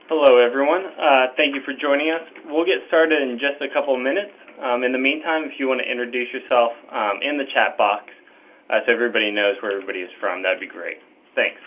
Hello, everyone. Thank you for joining us. We'll get started in just a couple of minutes. In the meantime, if you want to introduce yourself in the chat box so everybody knows where everybody is from, that'd be great. Thanks.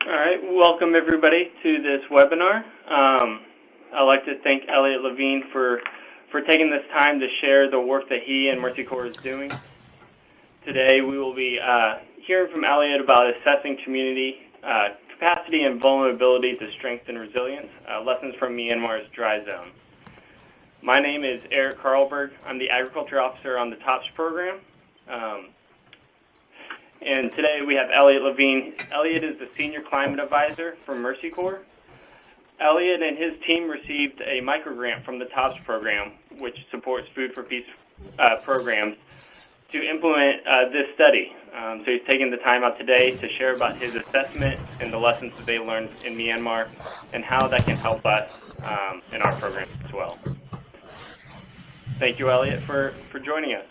All right, welcome everybody to this webinar. I'd like to thank Elliot Levine for taking this time to share the work that he and Mercy Corps is doing. Today we will be hearing from Elliot about assessing community capacity and vulnerability to strengthen resilience, lessons from Myanmar's dry zone. My name is Eric Carlberg. I'm the Agriculture Officer on the TOPS program. And today we have Elliot Levine. Elliot is the Senior Climate Advisor for Mercy Corps. Elliot and his team received a microgrant from the TOPS program, which supports Food for Peace programs, to implement this study. So he's taking the time out today to share about his assessment and the lessons that they learned in Myanmar and how that can help us in our program as well. Thank you, Elliot, for joining us.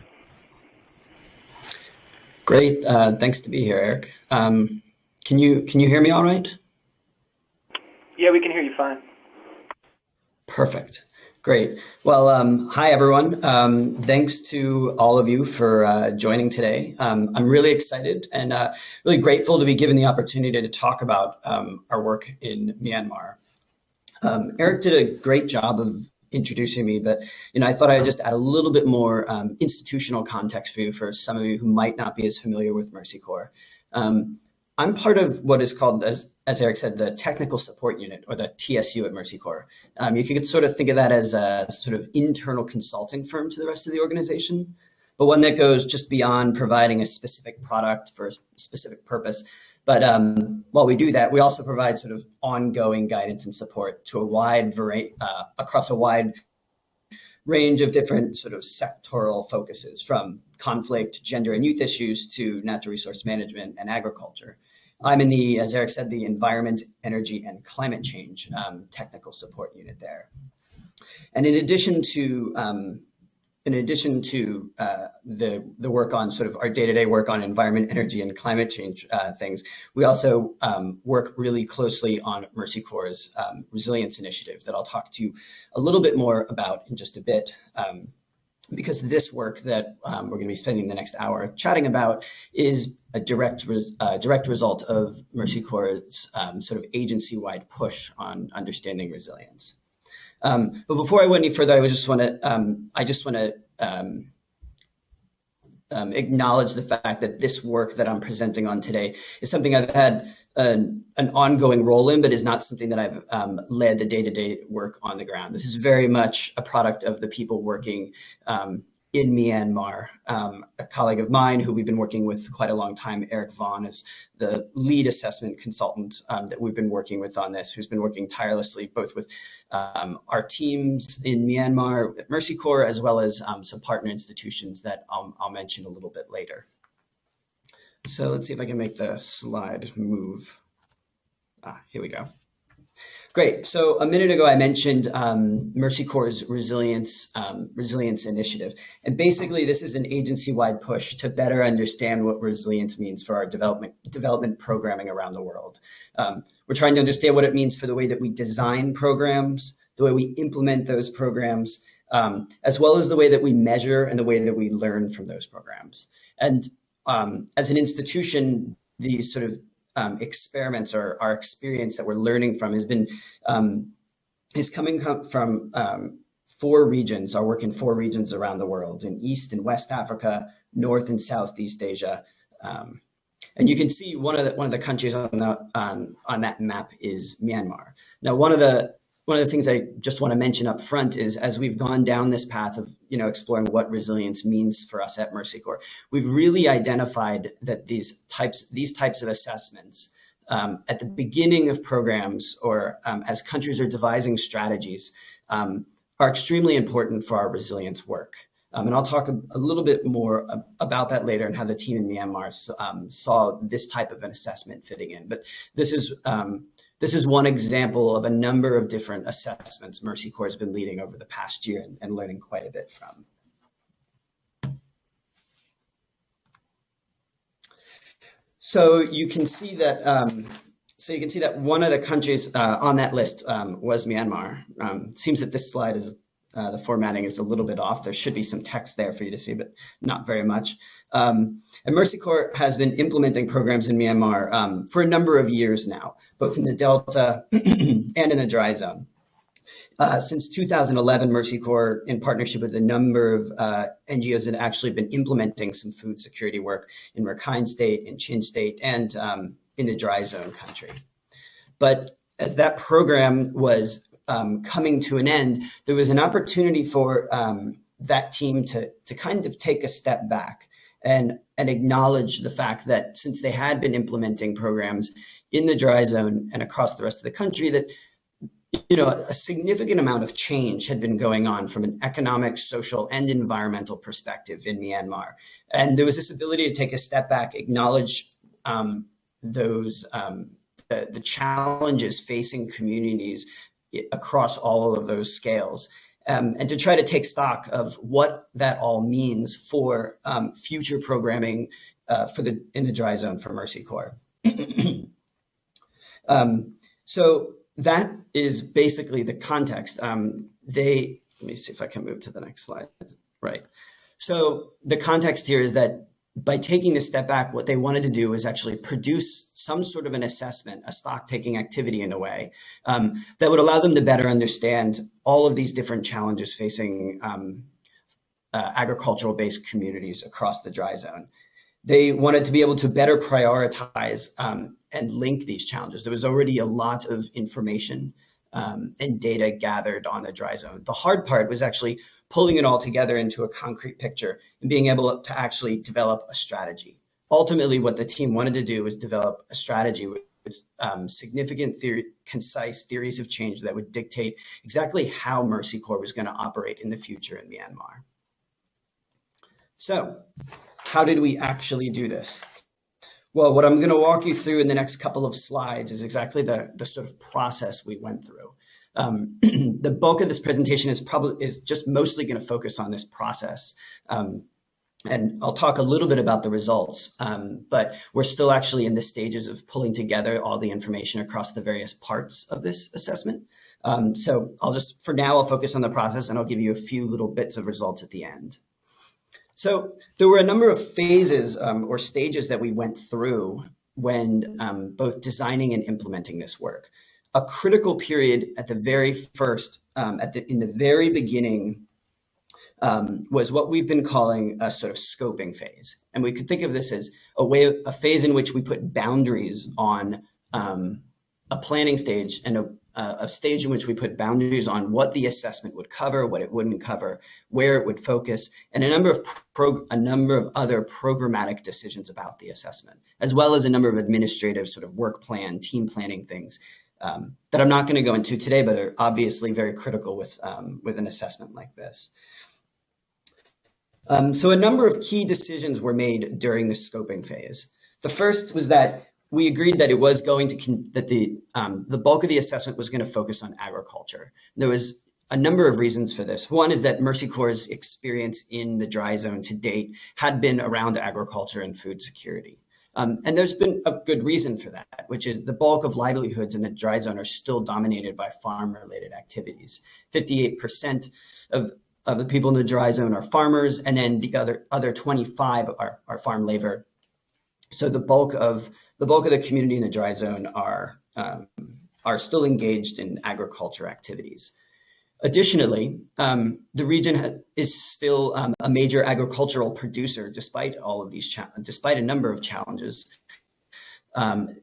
Great. Thanks to be here, Eric. Can you hear me all right? Yeah, we can hear you fine. Perfect. Great. Well, hi, everyone. Thanks to all of you for joining today. I'm really excited and really grateful to be given the opportunity to talk about our work in Myanmar. Eric did a great job of introducing me, but I thought I'd just add a little bit more institutional context for you, for some of you who might not be as familiar with Mercy Corps. I'm part of what is called, as Eric said, the Technical Support Unit, or the TSU at Mercy Corps. You could sort of think of that as a sort of internal consulting firm to the rest of the organization, but one that goes just beyond providing a specific product for a specific purpose. But while we do that, we also provide sort of ongoing guidance and support to a wide across a wide range of different sort of sectoral focuses, from conflict, gender and youth issues, to natural resource management and agriculture. I'm in the, as Eric said, the Environment, Energy and Climate Change Technical Support Unit there. And in addition to the work on sort of our day-to-day work on environment, energy, and climate change things, we also work really closely on Mercy Corps' resilience initiative that I'll talk to you a little bit more about in just a bit, because this work that we're going to be spending the next hour chatting about is a direct result of Mercy Corps' sort of agency-wide push on understanding resilience. But before I went any further, I just want to acknowledge the fact that this work that I'm presenting on today is something I've had an ongoing role in, but is not something that I've led the day-to-day work on the ground. This is very much a product of the people working in Myanmar. A colleague of mine who we've been working with quite a long time, Eric Vaughn, is the lead assessment consultant that we've been working with on this, who's been working tirelessly both with our teams in Myanmar at Mercy Corps, as well as some partner institutions that I'll mention a little bit later. So let's see if I can make the slide move. Here we go. Great. So a minute ago, I mentioned Mercy Corps' resilience initiative. And basically, this is an agency-wide push to better understand what resilience means for our development programming around the world. We're trying to understand what it means for the way that we design programs, the way we implement those programs, as well as the way that we measure and the way that we learn from those programs. And as an institution, these sort of experiments or our experience that we're learning from is coming from 4 regions, our work in 4 regions around the world, in East and West Africa, North and Southeast Asia. And you can see one of the countries on that map is Myanmar. Now, one of the things I just want to mention up front is, as we've gone down this path of exploring what resilience means for us at Mercy Corps, we've really identified that these types of assessments at the beginning of programs, or as countries are devising strategies, are extremely important for our resilience work. And I'll talk a little bit more about that later, and how the team in Myanmar saw this type of an assessment fitting in. But this is one example of a number of different assessments Mercy Corps has been leading over the past year and learning quite a bit from. So you can see that one of the countries on that list was Myanmar. It seems that this slide is the formatting is a little bit off. There should be some text there for you to see, but not very much. And Mercy Corps has been implementing programs in Myanmar for a number of years now, both in the Delta and in the dry zone. Since 2011, Mercy Corps, in partnership with a number of NGOs, had actually been implementing some food security work in Rakhine State, in Chin State, and in the dry zone country. But as that program was coming to an end, there was an opportunity for that team to kind of take a step back and acknowledge the fact that, since they had been implementing programs in the dry zone and across the rest of the country, that a significant amount of change had been going on from an economic, social, and environmental perspective in Myanmar. And there was this ability to take a step back, acknowledge the challenges facing communities across all of those scales, and to try to take stock of what that all means for future programming in the dry zone for Mercy Corps. So that is basically the context. Let me see if I can move to the next slide. Right. So the context here is that, by taking this step back, what they wanted to do is actually produce some sort of an assessment, a stock-taking activity in a way, that would allow them to better understand all of these different challenges facing agricultural-based communities across the dry zone. They wanted to be able to better prioritize and link these challenges. There was already a lot of information and data gathered on the dry zone. The hard part was actually pulling it all together into a concrete picture and being able to actually develop a strategy. Ultimately, what the team wanted to do was develop a strategy with significant concise theories of change that would dictate exactly how Mercy Corps was going to operate in the future in Myanmar. So, how did we actually do this? Well, what I'm going to walk you through in the next couple of slides is exactly the sort of process we went through. The bulk of this presentation is just mostly going to focus on this process. And I'll talk a little bit about the results, but we're still actually in the stages of pulling together all the information across the various parts of this assessment. So for now, I'll focus on the process, and I'll give you a few little bits of results at the end. So there were a number of phases or stages that we went through when both designing and implementing this work. A critical period at the very first, in the very beginning, was what we've been calling a sort of scoping phase. And we could think of this as a phase in which we put boundaries on a planning stage, and a stage in which we put boundaries on what the assessment would cover, what it wouldn't cover, where it would focus, and a number of other programmatic decisions about the assessment, as well as a number of administrative sort of work plan, team planning things that I'm not going to go into today, but are obviously very critical with an assessment like this. So a number of key decisions were made during the scoping phase. The first was that we agreed that it was going to that the bulk of the assessment was going to focus on agriculture. There was a number of reasons for this. One is that Mercy Corps' experience in the dry zone to date had been around agriculture and food security. And there's been a good reason for that, which is the bulk of livelihoods in the dry zone are still dominated by farm-related activities. 58% of of the people in the dry zone are farmers, and then the other 25 are farm labor. So the bulk of the community in the dry zone are still engaged in agriculture activities. Additionally, the region is still a major agricultural producer, despite all of these despite a number of challenges.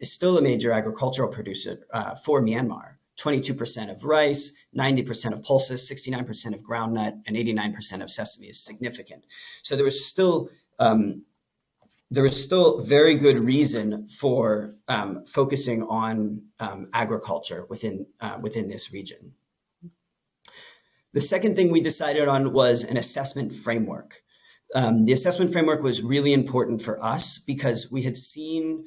Is still a major agricultural producer for Myanmar. 22% of rice, 90% of pulses, 69% of groundnut, and 89% of sesame is significant. So there was still very good reason for focusing on agriculture within this region. The second thing we decided on was an assessment framework. The assessment framework was really important for us because we had seen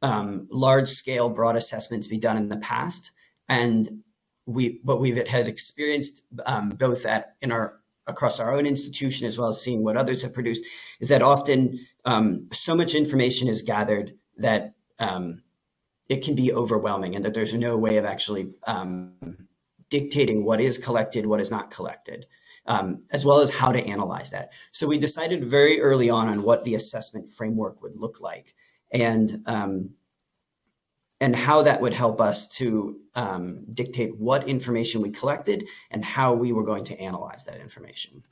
large-scale broad assessments be done in the past, and what we had experienced both across our own institution as well as seeing what others have produced is that often so much information is gathered that it can be overwhelming, and that there's no way of actually dictating what is collected, what is not collected, as well as how to analyze that. So we decided very early on what the assessment framework would look like, and how that would help us to dictate what information we collected and how we were going to analyze that information.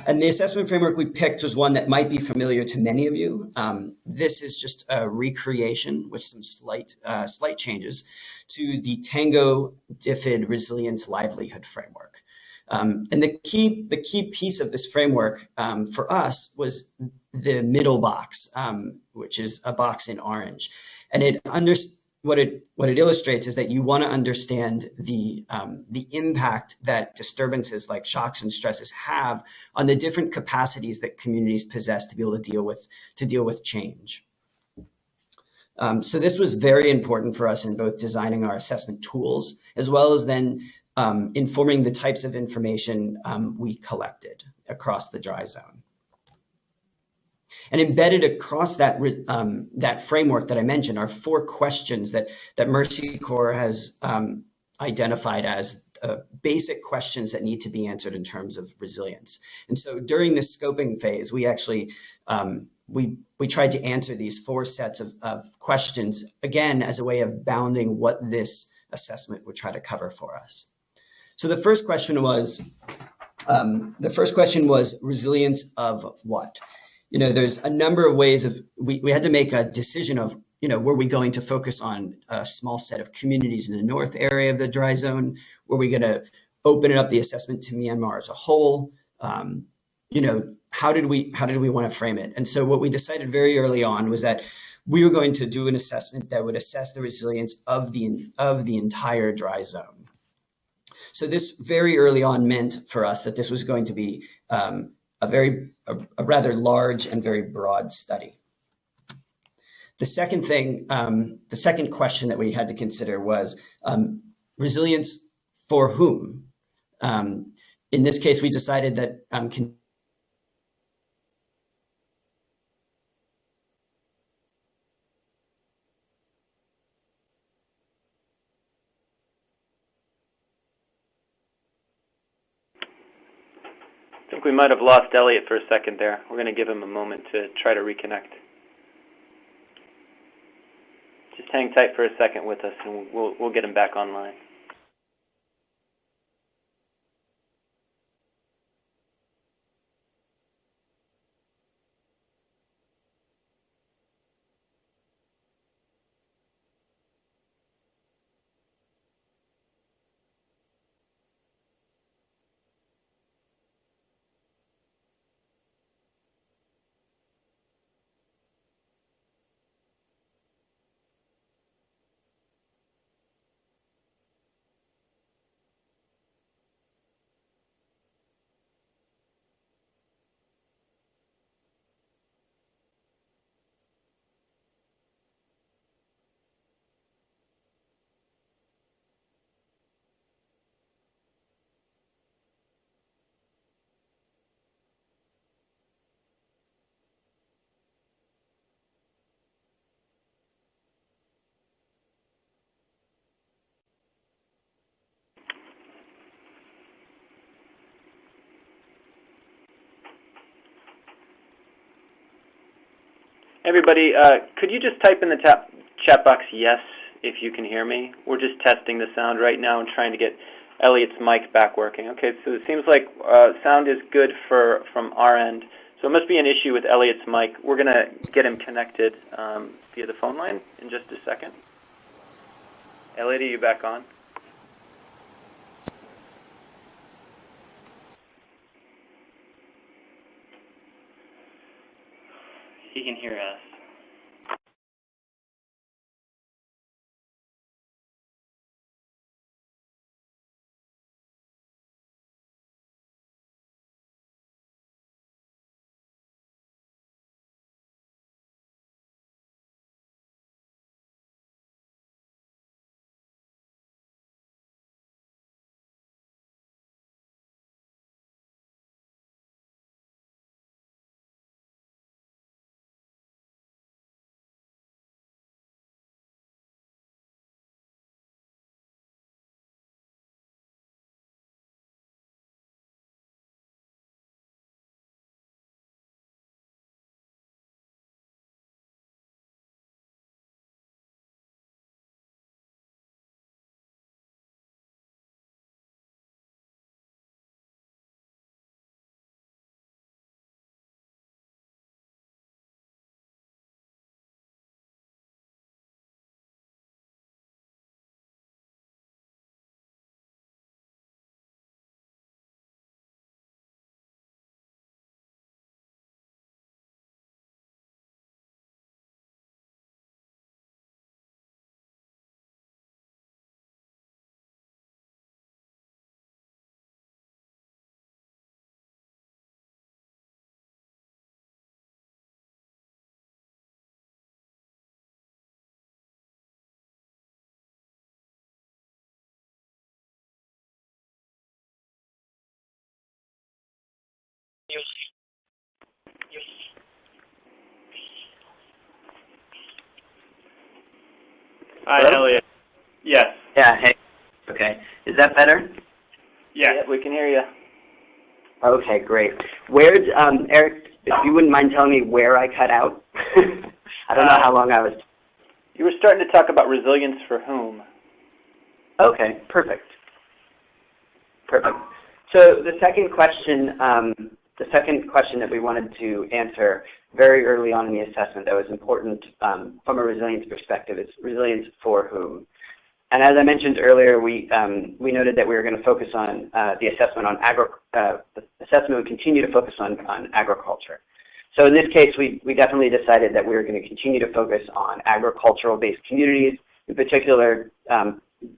And the assessment framework we picked was one that might be familiar to many of you. This is just a recreation with some slight changes to the Tango DFID Resilience Livelihood Framework. And the key piece of this framework for us was the middle box, which is a box in orange. And what it illustrates is that you want to understand the impact that disturbances like shocks and stresses have on the different capacities that communities possess to be able to deal with change. So this was very important for us in both designing our assessment tools as well as then informing the types of information we collected across the dry zone. And embedded across that framework that I mentioned are 4 questions that Mercy Corps has identified as basic questions that need to be answered in terms of resilience. And so during this scoping phase, we actually we tried to answer these 4 sets of questions, again, as a way of bounding what this assessment would try to cover for us. So the first question was resilience of what? You know, there's a number of ways we had to make a decision of, you know, were we going to focus on a small set of communities in the north area of the dry zone? Were we going to open it up the assessment to Myanmar as a whole? You know, how did we want to frame it? And so what we decided very early on was that we were going to do an assessment that would assess the resilience of the entire dry zone. So this very early on meant for us that this was going to be a rather large and very broad study. The second question that we had to consider was resilience for whom? In this case, we decided that I think we might have lost Elliot for a second there. We're going to give him a moment to try to reconnect. Just hang tight for a second with us, and we'll get him back online. Everybody, could you just type in the chat box yes if you can hear me? We're just testing the sound right now and trying to get Elliot's mic back working. Okay, so it seems like sound is good from our end. So it must be an issue with Elliot's mic. We're going to get him connected via the phone line in just a second. Elliot, are you back on? He can hear us. Hi, Elliot. Yes. Yeah, hey. Okay. Is that better? Yes. Yeah, we can hear you. Okay, great. Where's, Eric, if you wouldn't mind telling me where I cut out? I don't know how long I was. You were starting to talk about resilience for whom? Okay, perfect. Perfect. So the second question that we wanted to answer very early on in the assessment that was important from a resilience perspective is resilience for whom. And as I mentioned earlier, we noted that we were going to focus on the assessment on the assessment would continue to focus on agriculture. So in this case, we definitely decided that we were going to continue to focus on agricultural-based communities, in particular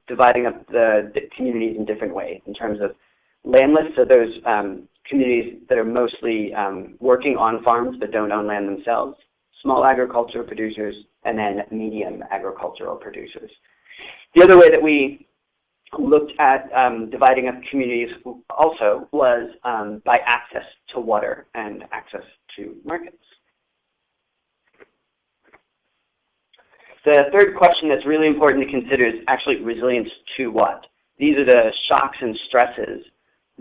dividing up the communities in different ways in terms of landless, so those communities that are mostly working on farms but don't own land themselves, small agricultural producers, and then medium agricultural producers. The other way that we looked at dividing up communities also was by access to water and access to markets. The third question that's really important to consider is actually resilience to what? These are the shocks and stresses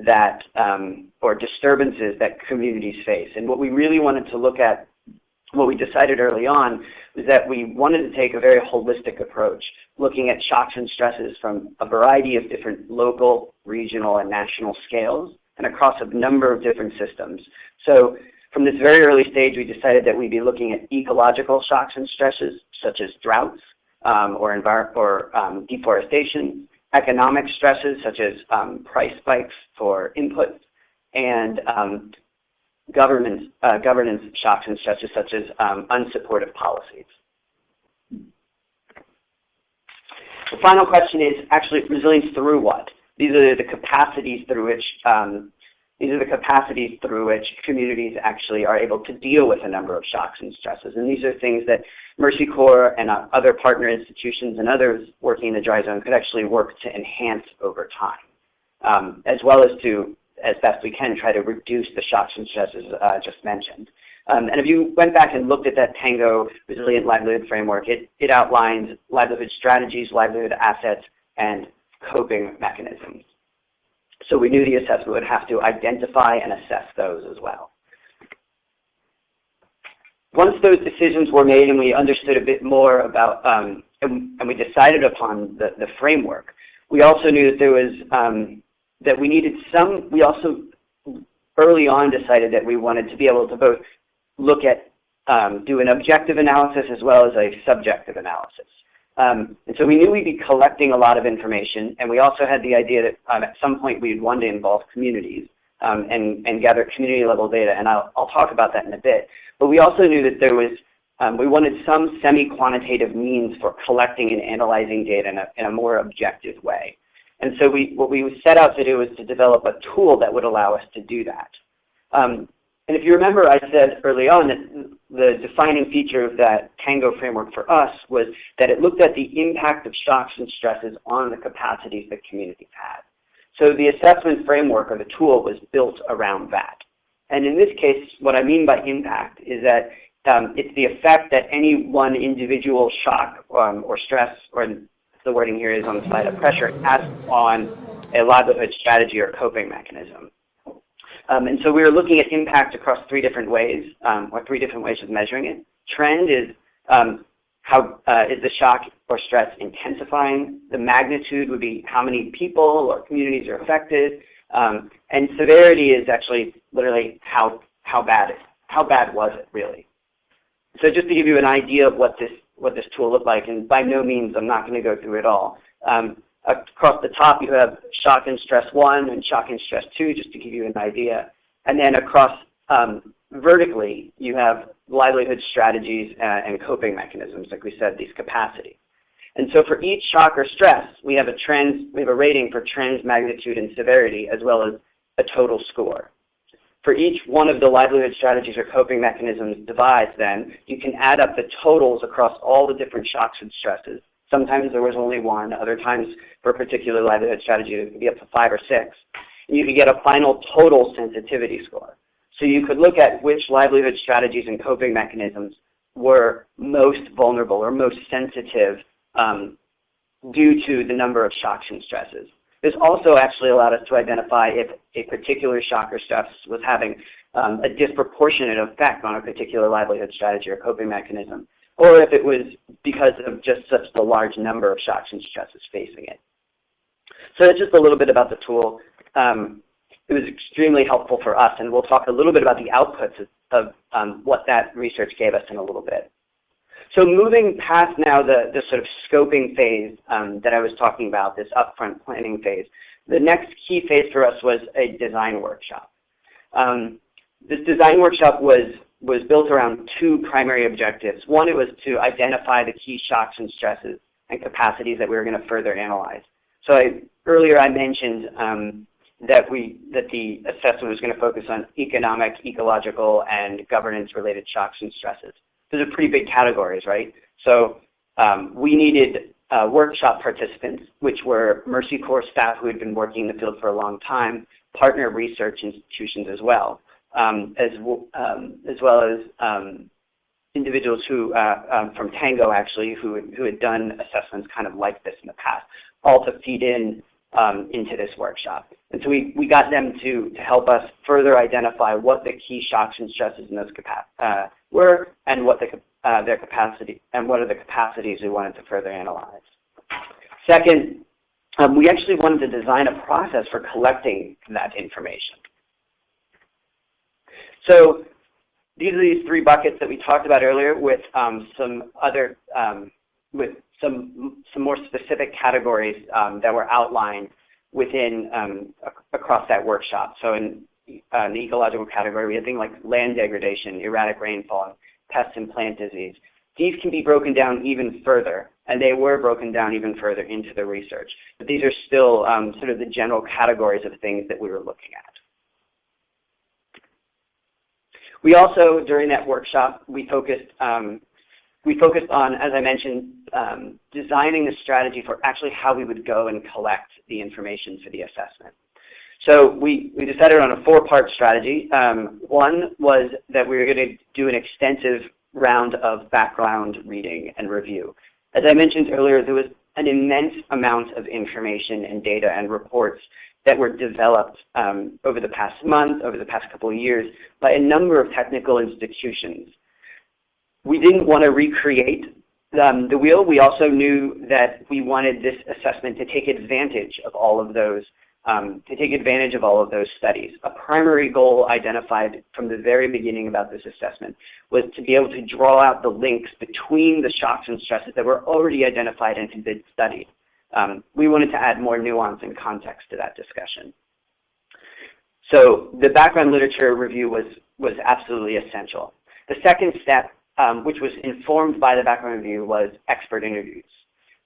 that, or disturbances that communities face. And what we really wanted to look at, what we decided early on, was that we wanted to take a very holistic approach, looking at shocks and stresses from a variety of different local, regional, and national scales, and across a number of different systems. So from this very early stage, we decided that we'd be looking at ecological shocks and stresses, such as droughts or deforestation, economic stresses, such as price spikes for inputs, and governance shocks and stresses, such as unsupportive policies. The final question is actually resilience through what? These are the capacities through which communities actually are able to deal with a number of shocks and stresses. And these are things that Mercy Corps and other partner institutions and others working in the dry zone could actually work to enhance over time, as well as to, as best we can, try to reduce the shocks and stresses just mentioned. And if you went back and looked at that Tango Resilient Livelihood Framework, it outlines livelihood strategies, livelihood assets, and coping mechanisms. So we knew the assessment would have to identify and assess those as well. once those decisions were made and we understood a bit more about, and we decided upon the framework, we also knew that there was, that we needed some, we also early on decided that we wanted to be able to both look at, do an objective analysis as well as a subjective analysis. And so we knew we'd be collecting a lot of information, and we also had the idea that at some point we'd one day involve communities and gather community-level data, and I'll talk about that in a bit. But we also knew that there was, we wanted some semi-quantitative means for collecting and analyzing data in a more objective way. And so what we set out to do was to develop a tool that would allow us to do that. And if you remember, I said early on that the defining feature of that Tango framework for us was that it looked at the impact of shocks and stresses on the capacities that communities had. So the assessment framework or the tool was built around that. And in this case, what I mean by impact is that it's the effect that any one individual shock or stress, or the wording here is on the slide, of pressure, has on a livelihood strategy or coping mechanism. And so we were looking at impact across three different ways, or three different ways of measuring it. Trend is how is the shock or stress intensifying? The magnitude would be how many people or communities are affected. And severity is actually literally how bad was it really? So just to give you an idea of what this tool looked like, and by no means I'm not going to go through it all. Across the top you have shock and stress 1 and shock and stress 2, just to give you an idea. And then across vertically you have livelihood strategies and coping mechanisms, like we said, these capacities. And so for each shock or stress, we have a rating for trends, magnitude, and severity, as well as a total score. For each one of the livelihood strategies or coping mechanisms divides, then, you can add up the totals across all the different shocks and stresses. Sometimes there was only one. Other times, for a particular livelihood strategy, it could be up to 5 or 6. And you could get a final total sensitivity score. So you could look at which livelihood strategies and coping mechanisms were most vulnerable or most sensitive due to the number of shocks and stresses. This also actually allowed us to identify if a particular shock or stress was having a disproportionate effect on a particular livelihood strategy or coping mechanism, or if it was because of just such a large number of shocks and stresses facing it. So that's just a little bit about the tool. It was extremely helpful for us, and we'll talk a little bit about the outputs of what that research gave us in a little bit. So moving past now the sort of scoping phase that I was talking about, this upfront planning phase, the next key phase for us was a design workshop. This design workshop was built around two primary objectives. One, it was to identify the key shocks and stresses and capacities that we were going to further analyze. So earlier I mentioned that the assessment was going to focus on economic, ecological, and governance-related shocks and stresses. Those are pretty big categories, right? So we needed workshop participants, which were Mercy Corps staff who had been working in the field for a long time, partner research institutions as well as individuals who from Tango actually who had done assessments kind of like this in the past, all to feed into this workshop. And so we got them to help us further identify what the key shocks and stresses in those were, and what their capacity, and what are the capacities we wanted to further analyze. Second, we actually wanted to design a process for collecting that information. So these are these three buckets that we talked about earlier, with some other, with some more specific categories that were outlined within across that workshop. So in the ecological category, we had things like land degradation, erratic rainfall, pest and plant disease. These can be broken down even further, and they were broken down even further into the research. But these are still sort of the general categories of things that we were looking at. We also, during that workshop, we focused on, as I mentioned, designing the strategy for actually how we would go and collect the information for the assessment. So we decided on a 4-part strategy. One was that we were going to do an extensive round of background reading and review. As I mentioned earlier, there was an immense amount of information and data and reports that were developed over the past month, over the past couple of years, by a number of technical institutions. we didn't want to recreate the wheel. We also knew that we wanted this assessment to take advantage of all of those studies. A primary goal identified from the very beginning about this assessment was to be able to draw out the links between the shocks and stresses that were already identified and had been studied. We wanted to add more nuance and context to that discussion. So the background literature review was absolutely essential. The second step, which was informed by the background review, was expert interviews.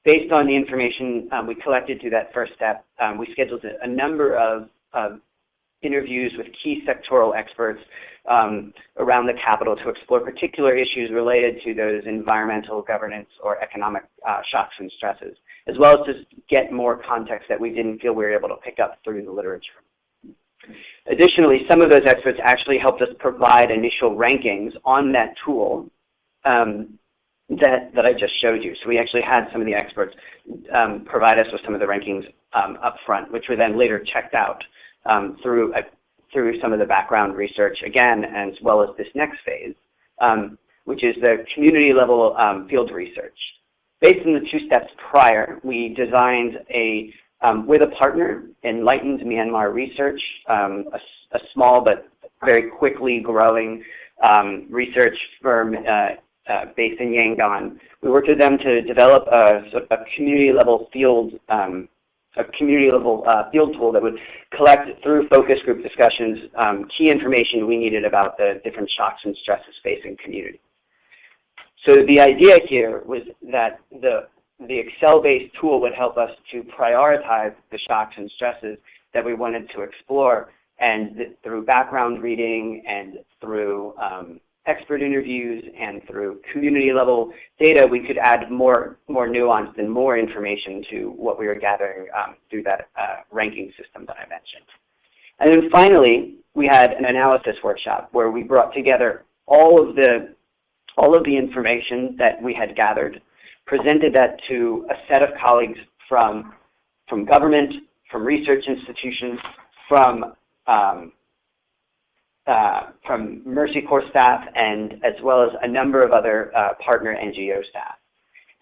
Based on the information we collected through that first step, we scheduled a number of interviews with key sectoral experts around the Capitol to explore particular issues related to those environmental, governance, or economic shocks and stresses, as well as to get more context that we didn't feel we were able to pick up through the literature. Additionally, some of those experts actually helped us provide initial rankings on that tool that I just showed you. So we actually had some of the experts provide us with some of the rankings up front, which were then later checked out through some of the background research again, as well as this next phase, which is the community level field research. Based on the 2 steps prior, we designed with a partner, Enlightened Myanmar Research, a small but very quickly growing research firm based in Yangon. We worked with them to develop a community level field field tool that would collect through focus group discussions key information we needed about the different shocks and stresses facing communities. So the idea here was that the Excel-based tool would help us to prioritize the shocks and stresses that we wanted to explore, and through background reading and through expert interviews and through community level data, we could add more nuance and more information to what we were gathering through that ranking system that I mentioned. And then finally, we had an analysis workshop where we brought together all of the information that we had gathered, presented that to a set of colleagues from government, from research institutions, from Mercy Corps staff, and as well as a number of other partner NGO staff.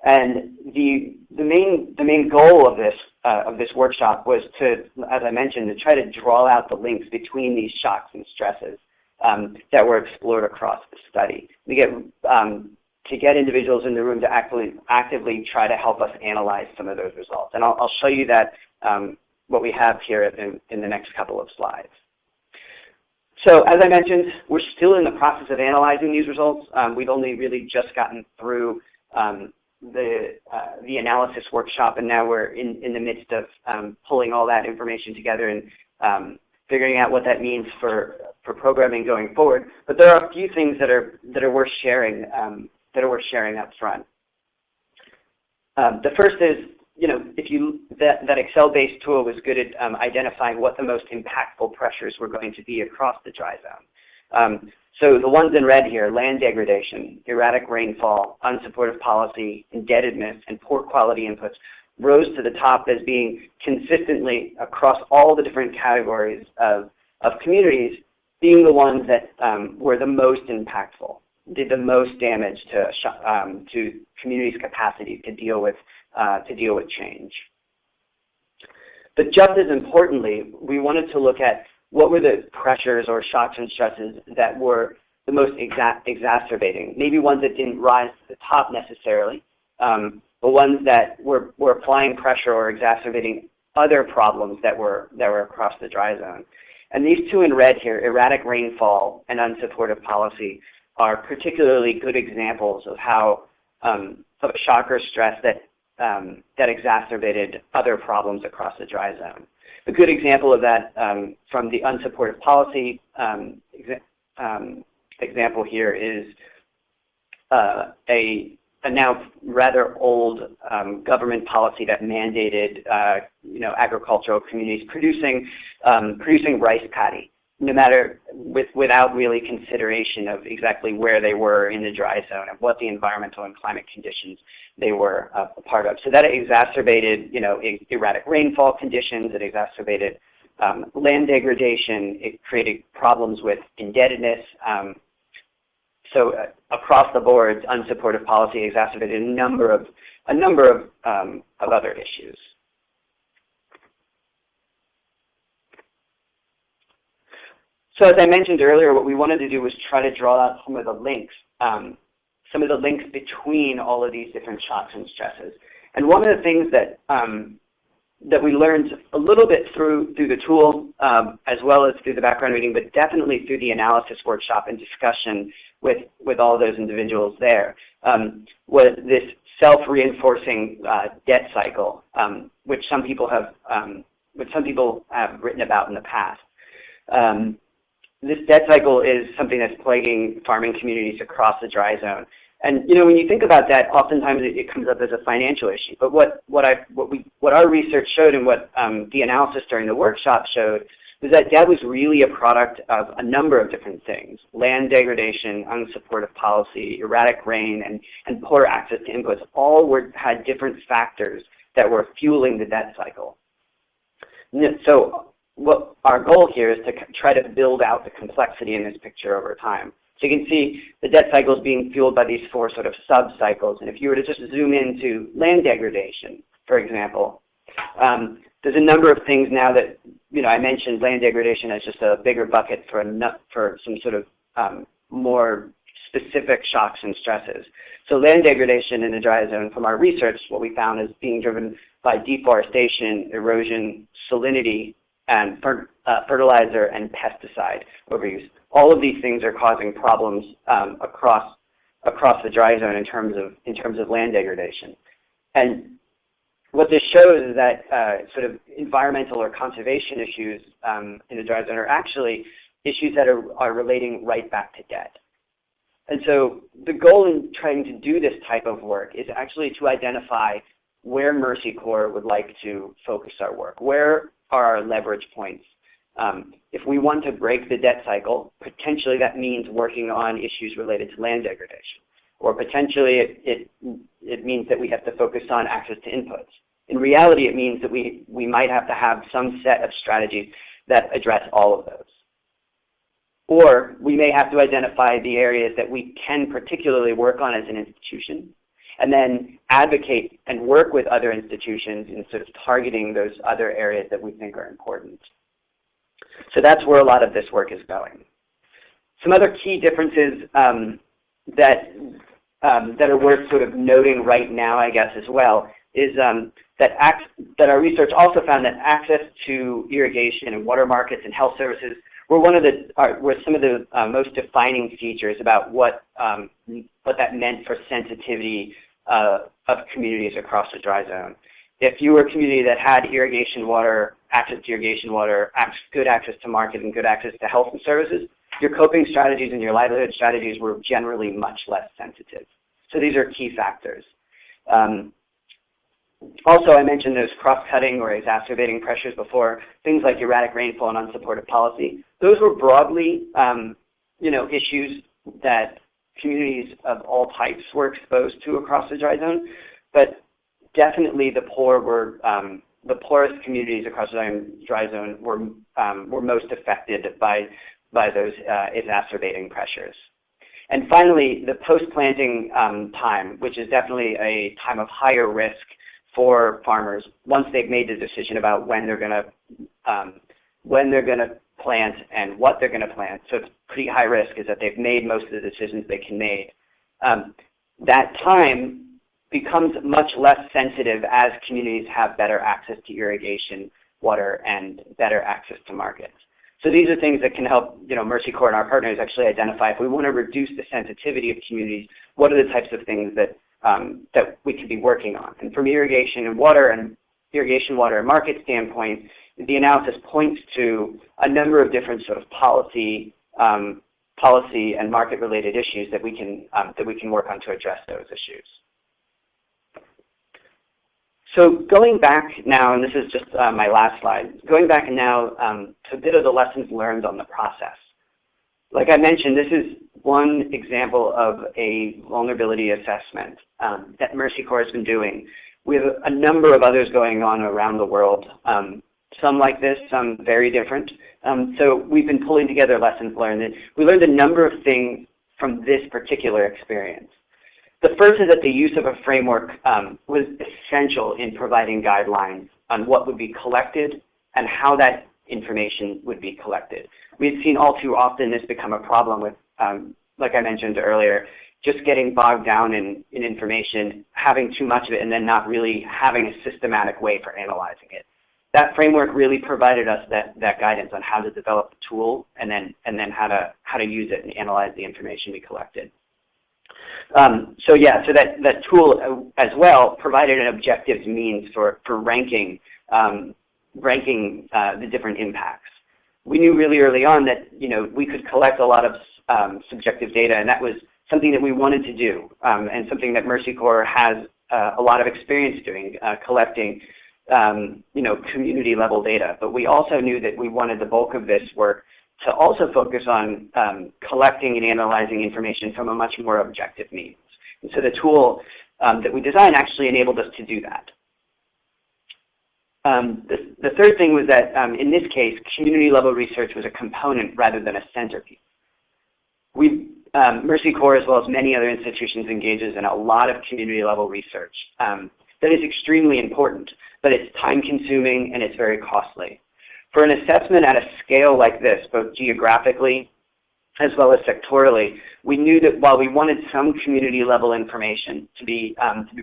And the main goal of this workshop was to, as I mentioned, to try to draw out the links between these shocks and stresses that were explored across the study. We get to get individuals in the room to actively try to help us analyze some of those results. And I'll show you that what we have here in the next couple of slides. So as I mentioned, we're still in the process of analyzing these results. We've only really just gotten through the analysis workshop, and now we're in the midst of pulling all that information together and figuring out what that means for programming going forward. But there are a few things that are worth sharing up front. The first is, that Excel-based tool was good at identifying what the most impactful pressures were going to be across the dry zone. So the ones in red here: land degradation, erratic rainfall, unsupportive policy, indebtedness, and poor quality inputs, rose to the top as being consistently across all the different categories of communities, being the ones that were the most impactful, did the most damage to communities' capacity to deal with change. But just as importantly, we wanted to look at what were the pressures or shocks and stresses that were the most exacerbating, maybe ones that didn't rise to the top necessarily, but ones that were applying pressure or exacerbating other problems that were across the dry zone. And these two in red here, erratic rainfall and unsupportive policy, are particularly good examples of how of a shock or stress that exacerbated other problems across the dry zone. A good example of that from the unsupportive policy example here is a now rather old government policy that mandated agricultural communities producing rice paddy, no matter without really consideration of exactly where they were in the dry zone and what the environmental and climate conditions they were a part of. So that exacerbated, erratic rainfall conditions. It exacerbated land degradation. It created problems with indebtedness. So across the board, unsupportive policy exacerbated a number of other issues. So as I mentioned earlier, what we wanted to do was try to draw out some of the links between all of these different shocks and stresses. And one of the things that that we learned a little bit through the tool, as well as through the background reading, but definitely through the analysis workshop and discussion with all those individuals there, was this self-reinforcing debt cycle, which some people have written about in the past. This debt cycle is something that's plaguing farming communities across the dry zone. And when you think about that, oftentimes it comes up as a financial issue. But what our research showed, and what the analysis during the workshop showed, was that debt was really a product of a number of different things: land degradation, unsupportive policy, erratic rain, and poor access to inputs. All had different factors that were fueling the debt cycle. So what our goal here is to try to build out the complexity in this picture over time. So you can see the debt cycle is being fueled by these four sort of sub-cycles. And if you were to just zoom into land degradation, for example, there's a number of things now that, I mentioned land degradation as just a bigger bucket for some sort of more specific shocks and stresses. So land degradation in the dry zone, from our research, what we found is being driven by deforestation, erosion, salinity, and fertilizer and pesticide overuse. All of these things are causing problems across the dry zone in terms of land degradation. And what this shows is that sort of environmental or conservation issues in the dry zone are actually issues that are relating right back to debt. And so the goal in trying to do this type of work is actually to identify where Mercy Corps would like to focus our work. Where are our leverage points? If we want to break the debt cycle, potentially that means working on issues related to land degradation. Or potentially it means that we have to focus on access to inputs. In reality, it means that we might have to have some set of strategies that address all of those. Or we may have to identify the areas that we can particularly work on as an institution, and then advocate and work with other institutions in sort of targeting those other areas that we think are important. So that's where a lot of this work is going. Some other key differences that are worth sort of noting right now, I guess, as well, is that our research also found that access to irrigation and water markets and health services were some of the most defining features about what that meant for sensitivity of communities across the dry zone. If you were a community that had irrigation water, access to irrigation water, good access to market, and good access to health and services, your coping strategies and your livelihood strategies were generally much less sensitive. So these are key factors. Also, I mentioned those cross-cutting or exacerbating pressures before, things like erratic rainfall and unsupportive policy. Those were broadly, issues that communities of all types were exposed to across the dry zone, but definitely the poorest communities across the dry zone were most affected by those exacerbating pressures. And finally, the post-planting time, which is definitely a time of higher risk for farmers once they've made the decision about when they're going to plant and what they're going to plant. So it's pretty high risk, is that they've made most of the decisions they can make. That time becomes much less sensitive as communities have better access to irrigation, water, and better access to markets. So these are things that can help, Mercy Corps and our partners actually identify, if we want to reduce the sensitivity of communities, what are the types of things that we could be working on. And from irrigation water and market standpoint, the analysis points to a number of different sort of policy and market-related issues that we can work on to address those issues. So going back now, and this is just my last slide, going back now to a bit of the lessons learned on the process. Like I mentioned, this is one example of a vulnerability assessment that Mercy Corps has been doing. We have a number of others going on around the world, some like this, some very different. So we've been pulling together lessons learned. And we learned a number of things from this particular experience. The first is that the use of a framework was essential in providing guidelines on what would be collected and how that information would be collected. We had seen all too often this become a problem with, like I mentioned earlier, just getting bogged down in information, having too much of it, and then not really having a systematic way for analyzing it. That framework really provided us that guidance on how to develop the tool and then how to use it and analyze the information we collected. So that tool as well provided an objective means for ranking the different impacts. We knew really early on that we could collect a lot of subjective data, and that was something that we wanted to do, and something that Mercy Corps has a lot of experience doing, collecting community level data. But we also knew that we wanted the bulk of this work to also focus on collecting and analyzing information from a much more objective means. And so the tool that we designed actually enabled us to do that. The third thing was that in this case, community level research was a component rather than a centerpiece. Mercy Corps, as well as many other institutions, engages in a lot of community level research that is extremely important, but it's time consuming and it's very costly. For an assessment at a scale like this, both geographically as well as sectorally, we knew that while we wanted some community level information to be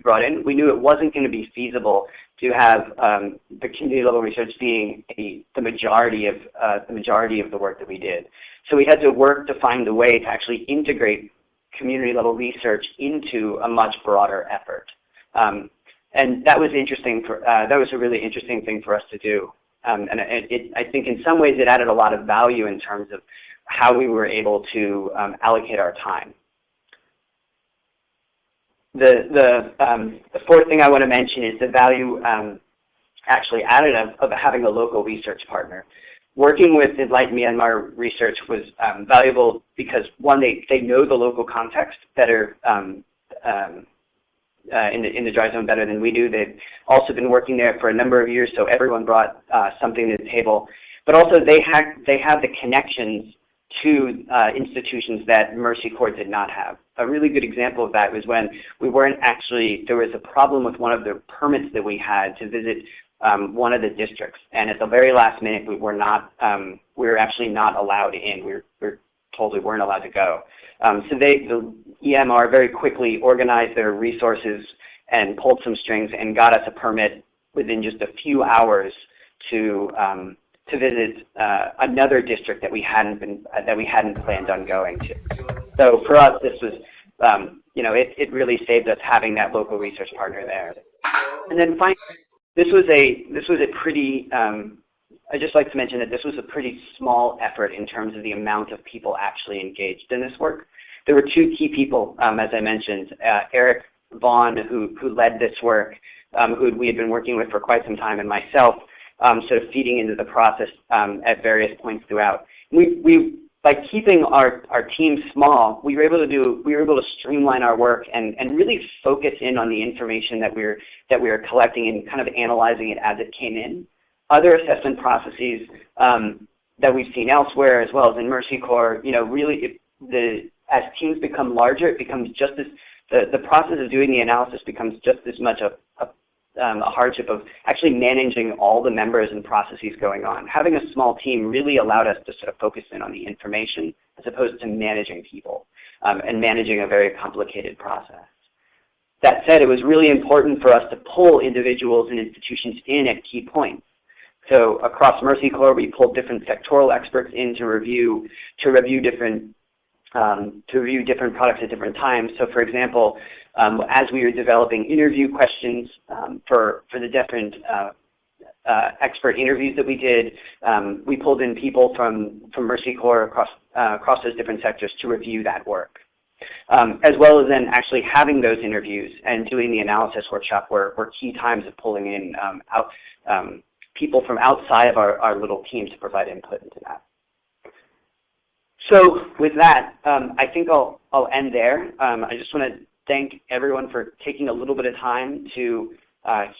brought in, we knew it wasn't going to be feasible to have the community level research being the majority of the work that we did. So we had to work to find a way to actually integrate community level research into a much broader effort, and that was interesting. That was a really interesting thing for us to do. And I think in some ways it added a lot of value in terms of how we were able to allocate our time. The fourth thing I want to mention is the value actually added of having a local research partner. Working with Enlighten Myanmar Research was valuable because, one, they know the local context better in the dry zone better than we do. They've also been working there for a number of years, so everyone brought something to the table. But also they have the connections to institutions that Mercy Corps did not have. A really good example of that was when there was a problem with one of the permits that we had to visit one of the districts, and at the very last minute we were actually not allowed in. We were told we weren't allowed to go. So the EMR very quickly organized their resources and pulled some strings and got us a permit within just a few hours to visit another district that we hadn't planned on going to. So for us, this was it really saved us having that local research partner there. And then finally, this was a pretty. I'd just like to mention that this was a pretty small effort in terms of the amount of people actually engaged in this work. There were two key people, as I mentioned, Eric Vaughn, who led this work, who we had been working with for quite some time, and myself, sort of feeding into the process at various points throughout. We by keeping our team small, we were able to streamline our work and really focus in on the information that we were collecting and kind of analyzing it as it came in. Other assessment processes that we've seen elsewhere, as well as in Mercy Corps, really as teams become larger, it becomes just as the process of doing the analysis becomes just as much a hardship of actually managing all the members and processes going on. Having a small team really allowed us to sort of focus in on the information as opposed to managing people and managing a very complicated process. That said, it was really important for us to pull individuals and institutions in at key points. So across Mercy Corps, we pulled different sectoral experts in to review different products at different times. So, for example, as we were developing interview questions for the different expert interviews that we did, we pulled in people from Mercy Corps across those different sectors to review that work. As well as then actually having those interviews and doing the analysis workshop were key times of pulling in people from outside of our little team to provide input into that. So with that, I think I'll end there. I just want to thank everyone for taking a little bit of time to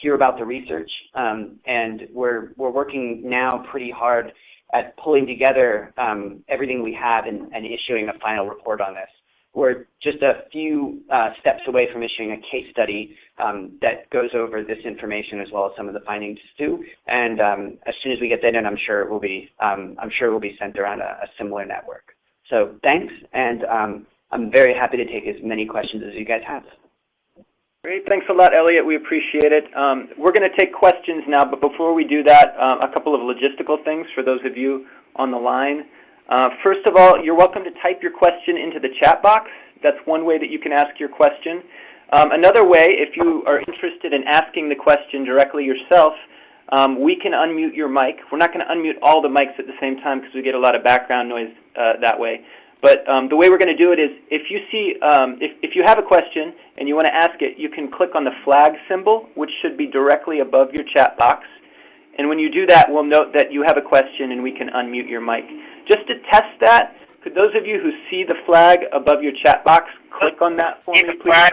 hear about the research, and we're working now pretty hard at pulling together everything we have and issuing a final report on this. we're just a few steps away from issuing a case study that goes over this information as well as some of the findings too. And as soon as we get that in, I'm sure it will be sent around a similar network. So thanks, and I'm very happy to take as many questions as you guys have. Great. Thanks a lot, Elliot. We appreciate it. We're going to take questions now, but before we do that, a couple of logistical things for those of you on the line. First of all, you're welcome to type your question into the chat box. That's one way that you can ask your question. Another way, if you are interested in asking the question directly yourself, we can unmute your mic. We're not going to unmute all the mics at the same time because we get a lot of background noise that way. But the way we're going to do it is, if you see, if you have a question and you want to ask it, you can click on the flag symbol, which should be directly above your chat box. And when you do that, we'll note that you have a question and we can unmute your mic. Just to test that, could those of you who see the flag above your chat box click on that for me, please?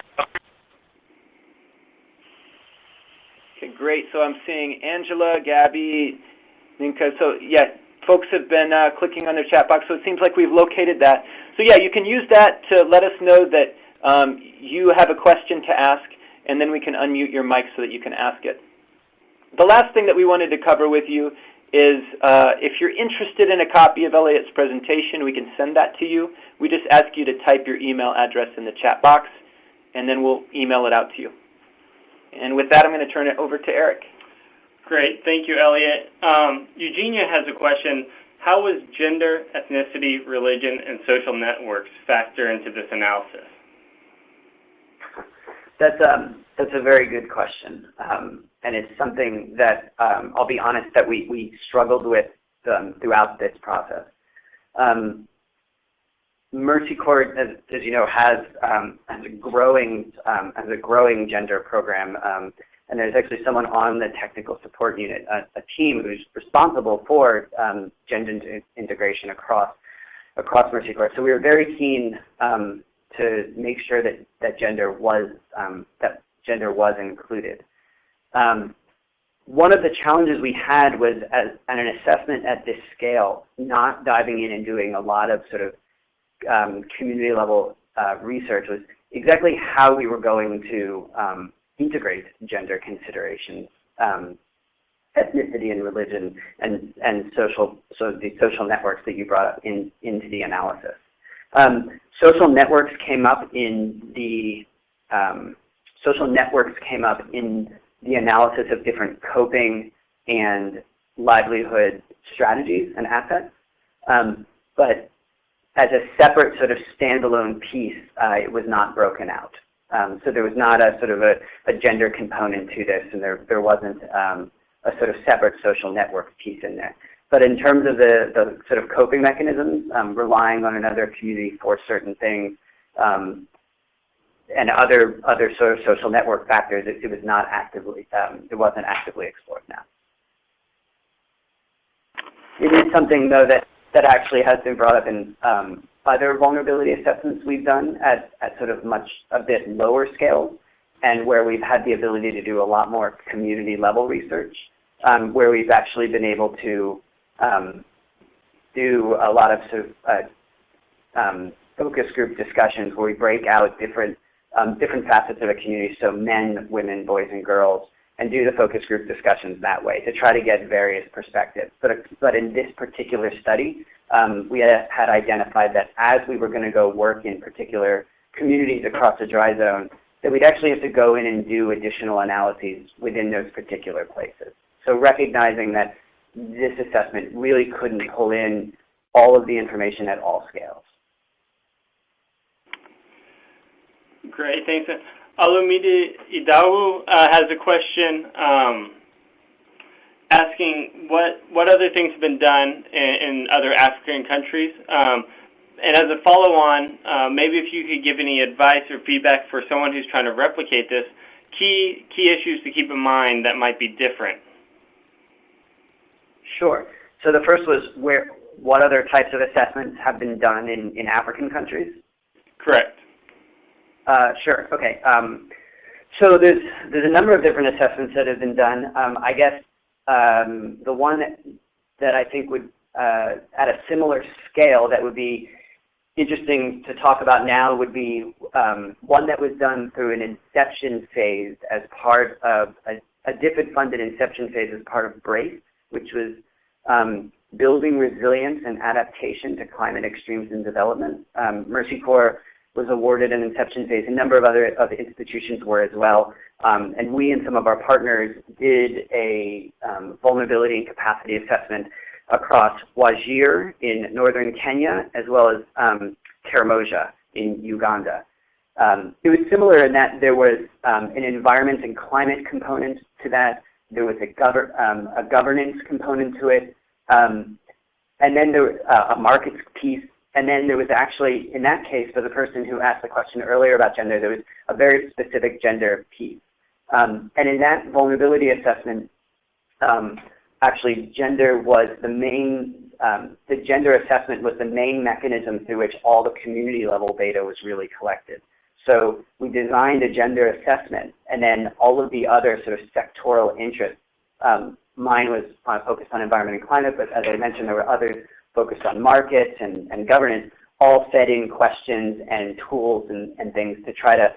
Okay, great. So I'm seeing Angela, Gabby, Ninka. So yeah, folks have been clicking on their chat box, so it seems like we've located that. So yeah, you can use that to let us know that you have a question to ask, and then we can unmute your mic so that you can ask it. The last thing that we wanted to cover with you is if you're interested in a copy of Elliot's presentation, we can send that to you. We just ask you to type your email address in the chat box, and then we'll email it out to you. And with that, I'm going to turn it over to Eric. Great. Thank you, Elliot. Eugenia has a question. How was gender, ethnicity, religion, and social networks factor into this analysis? That's a very good question, and it's something that I'll be honest that we struggled with throughout this process. Mercy Corps, as you know, has a growing gender program, and there's actually someone on the technical support unit, a team who's responsible for gender integration across Mercy Corps. So we were very keen to make sure that gender was included. One of the challenges we had was at an assessment at this scale, not diving in and doing a lot of sort of community level research, was exactly how we were going to integrate gender considerations, ethnicity and religion, and the social networks that you brought up into the analysis. Social networks came up in the analysis of different coping and livelihood strategies and assets, but as a separate sort of standalone piece, it was not broken out. So there was not a sort of a gender component to this, and there wasn't a sort of separate social network piece in there. But in terms of the sort of coping mechanisms, relying on another community for certain things, and other sort of social network factors, it was not actively, it wasn't actively explored now. It is something though that actually has been brought up in other vulnerability assessments we've done at sort of a bit lower scale, and where we've had the ability to do a lot more community level research, where we've actually been able to do a lot of sort of focus group discussions where we break out different facets of a community, so men, women, boys, and girls, and do the focus group discussions that way to try to get various perspectives. But in this particular study, we had identified that as we were going to go work in particular communities across the dry zone, that we'd actually have to go in and do additional analyses within those particular places. So recognizing that this assessment really couldn't pull in all of the information at all scales. Great, thanks. Alumide Idawu has a question asking what other things have been done in other African countries. And as a follow-on, maybe if you could give any advice or feedback for someone who's trying to replicate this, key issues to keep in mind that might be different. Sure. So the first was what other types of assessments have been done in African countries? Correct. Sure. Okay. So there's a number of different assessments that have been done. I guess the one that I think would at a similar scale that would be interesting to talk about now would be one that was done through an inception phase as part of a DFID-funded inception phase as part of BRACE, which was building resilience and adaptation to climate extremes in development. Mercy Corps was awarded an inception phase. A number of other institutions were as well. And we and some of our partners did a vulnerability and capacity assessment across Wajir in northern Kenya, as well as Karamoja in Uganda. It was similar in that there was an environment and climate component to that. There was a governance component to it, and then there was a markets piece. And then there was actually, in that case, for the person who asked the question earlier about gender, there was a very specific gender piece. And in that vulnerability assessment, actually gender was the main, the gender assessment was the main mechanism through which all the community level data was really collected. So we designed a gender assessment, and then all of the other sort of sectoral interests. Mine was focused on environment and climate, but as I mentioned, there were others focused on markets and governance, all fed in questions and tools and things to try to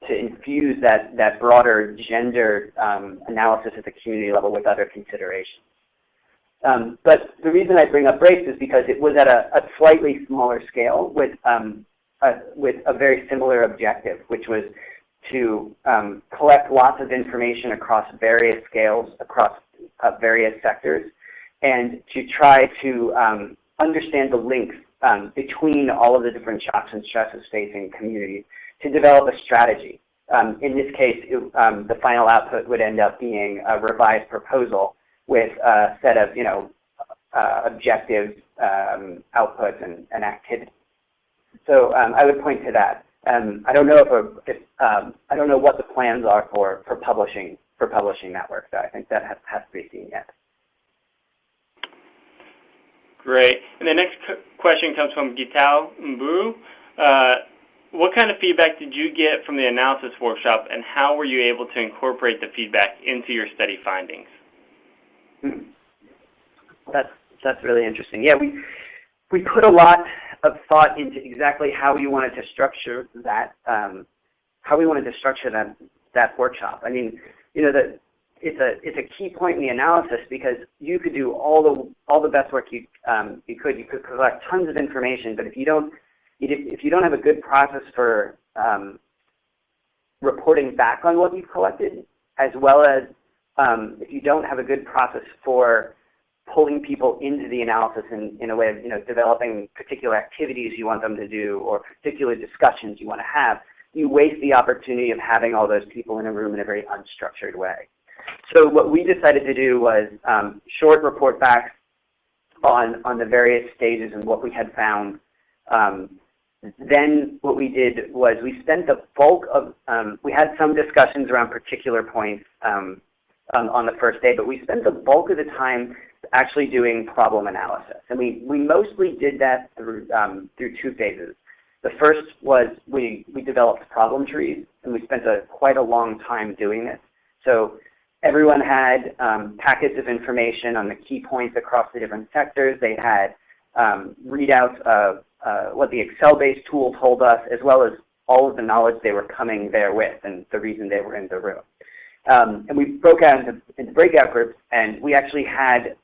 infuse that broader gender analysis at the community level with other considerations. But the reason I bring up BRACE is because it was at a slightly smaller scale with a very similar objective, which was to collect lots of information across various scales, across various sectors, and to try to understand the links between all of the different shocks and stresses facing communities to develop a strategy. In this case, the final output would end up being a revised proposal with a set of, objectives, outputs, and activities. So I would point to that. I don't know I don't know what the plans are for publishing that work. So I think that has to be seen yet. Great. And the next question comes from Gitao Mburu. What kind of feedback did you get from the analysis workshop, and how were you able to incorporate the feedback into your study findings? That's really interesting. Yeah, we put a lot of thought into exactly how we wanted to structure that. That workshop. I mean, it's a key point in the analysis because you could do all the best work you could collect tons of information, but if you don't have a good process for reporting back on what you've collected, as well as if you don't have a good process for pulling people into the analysis in a way of developing particular activities you want them to do or particular discussions you want to have, you waste the opportunity of having all those people in a room in a very unstructured way. So what we decided to do was short report backs on the various stages and what we had found. Then what we did was we spent the bulk of, we had some discussions around particular points on the first day, but we spent the bulk of the time actually doing problem analysis. And we mostly did that through two phases. The first was we developed problem trees, and we spent quite a long time doing this. So everyone had packets of information on the key points across the different sectors. They had readouts of what the Excel-based tool told us, as well as all of the knowledge they were coming there with and the reason they were in the room. And we broke out into breakout groups, and we actually had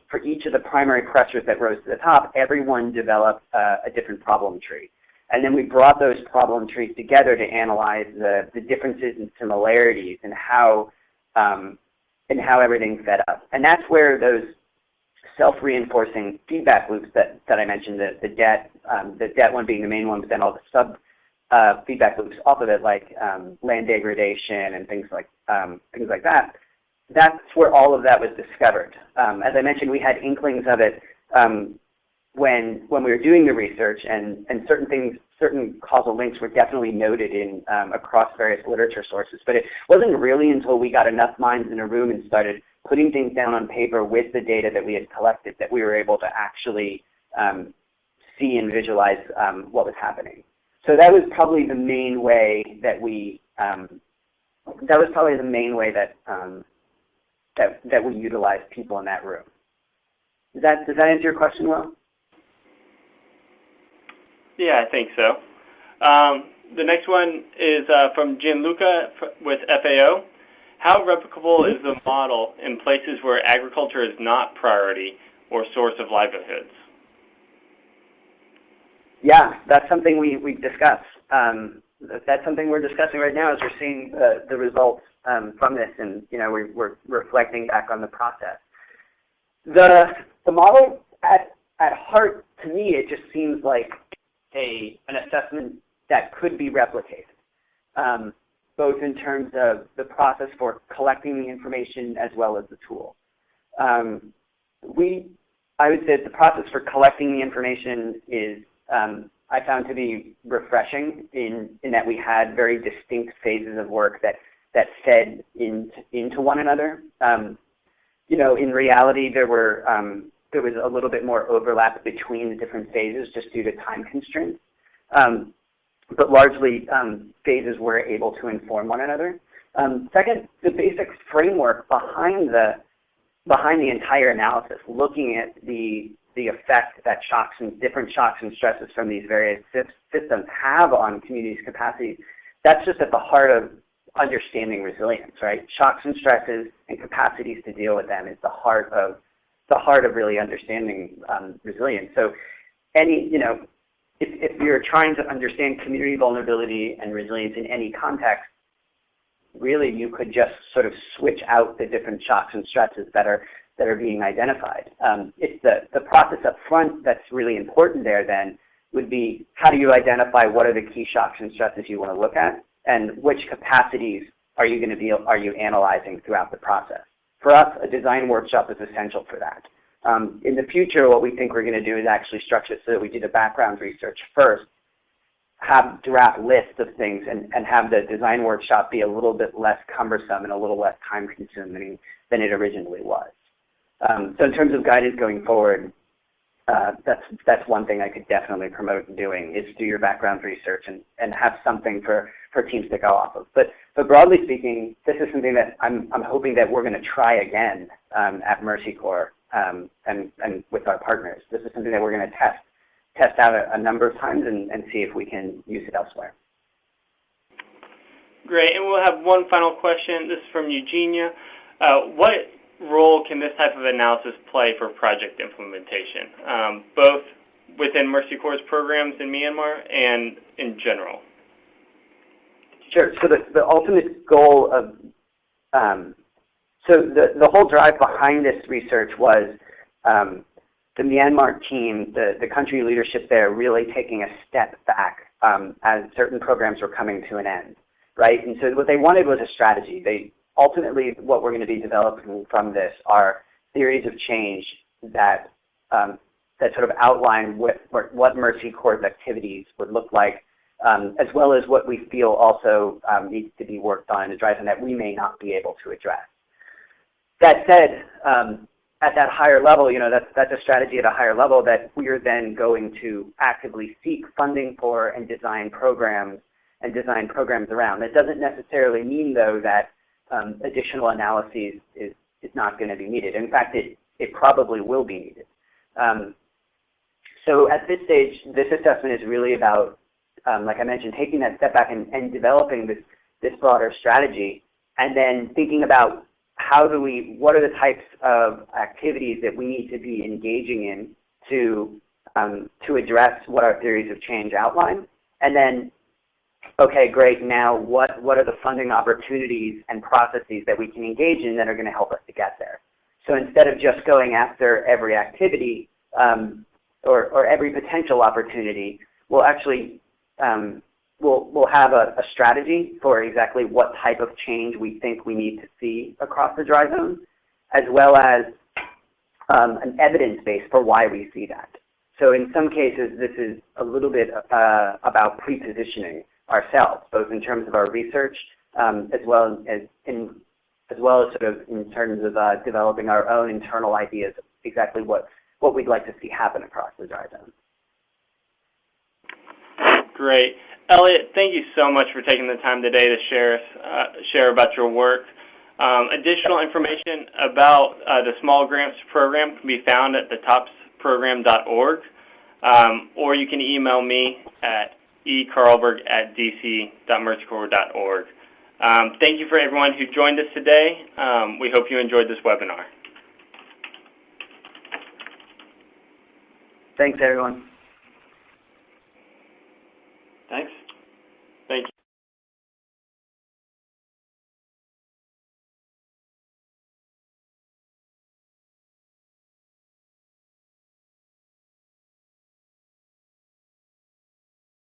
for each of the primary pressures that rose to the top, everyone developed a different problem tree. And then we brought those problem trees together to analyze the differences and similarities and how everything fed up. And that's where those self-reinforcing feedback loops that I mentioned, the debt one being the main one, but then all the sub feedback loops off of it, like land degradation and things like that. That's where all of that was discovered. As I mentioned, we had inklings of it when we were doing the research, and certain causal links were definitely noted in across various literature sources. But it wasn't really until we got enough minds in a room and started putting things down on paper with the data that we had collected that we were able to actually see and visualize what was happening. So that was probably the main way that we that we utilized people in that room. Does that answer your question well? Yeah, I think so. The next one is from Gianluca with FAO. How replicable is the model in places where agriculture is not priority or source of livelihoods? Yeah, that's something we discuss. That's something we're discussing right now as we're seeing the results from this, and we're reflecting back on the process. The model at heart, to me, it just seems like an assessment that could be replicated, both in terms of the process for collecting the information as well as the tool. I would say the process for collecting the information is I found to be refreshing in that we had very distinct phases of work that fed into one another. In reality, there was a little bit more overlap between the different phases just due to time constraints. But largely, phases were able to inform one another. Second, the basic framework behind the entire analysis, looking at the effect that different shocks and stresses from these various systems have on communities' capacity, that's just at the heart of understanding resilience, right? Shocks and stresses and capacities to deal with them is the heart of really understanding resilience. So if you're trying to understand community vulnerability and resilience in any context, really you could just sort of switch out the different shocks and stresses that are being identified. It's the process up front that's really important there then would be, how do you identify what are the key shocks and stresses you want to look at, and which capacities are you analyzing throughout the process? For us, a design workshop is essential for that. In the future, what we think we're going to do is actually structure it so that we do the background research first, have draft lists of things, and have the design workshop be a little bit less cumbersome and a little less time-consuming than it originally was. So in terms of guidance going forward, that's one thing I could definitely promote doing, is do your background research and have something for teams to go off of. But broadly speaking, this is something that I'm hoping that we're going to try again at Mercy Corps and with our partners. This is something that we're going to test out a number of times and see if we can use it elsewhere. Great, and we'll have one final question. This is from Eugenia. What role can this type of analysis play for project implementation, both within Mercy Corps' programs in Myanmar and in general? Sure. So the ultimate goal of the whole drive behind this research was the Myanmar team, the country leadership there, really taking a step back as certain programs were coming to an end, right? And so what they wanted was a strategy. Ultimately, what we're going to be developing from this are theories of change that sort of outline what Mercy Corps' activities would look like, as well as what we feel also needs to be worked on and addressed, and that we may not be able to address. That said, at that higher level, that's a strategy at a higher level that we are then going to actively seek funding for and design programs around. That doesn't necessarily mean, though, that additional analyses is not going to be needed. In fact, it probably will be needed. So at this stage, this assessment is really about, like I mentioned, taking that step back and developing this broader strategy, and then thinking about what are the types of activities that we need to be engaging in to address what our theories of change outline, and then, okay, great, now what are the funding opportunities and processes that we can engage in that are going to help us to get there? So instead of just going after every activity or every potential opportunity, we'll actually we'll have a strategy for exactly what type of change we think we need to see across the dry zone, as well as an evidence base for why we see that. So in some cases, this is a little bit about pre-positioning ourselves, both in terms of our research, as well as sort of in terms of developing our own internal ideas of exactly what we'd like to see happen across the dry zone. Great. Elliot, thank you so much for taking the time today to share about your work. Additional information about the Small Grants program can be found at thetopsprogram.org. or you can email me at ecarlberg@dc.mercycorps.org. Thank you for everyone who joined us today. We hope you enjoyed this webinar. Thanks, everyone. Thanks.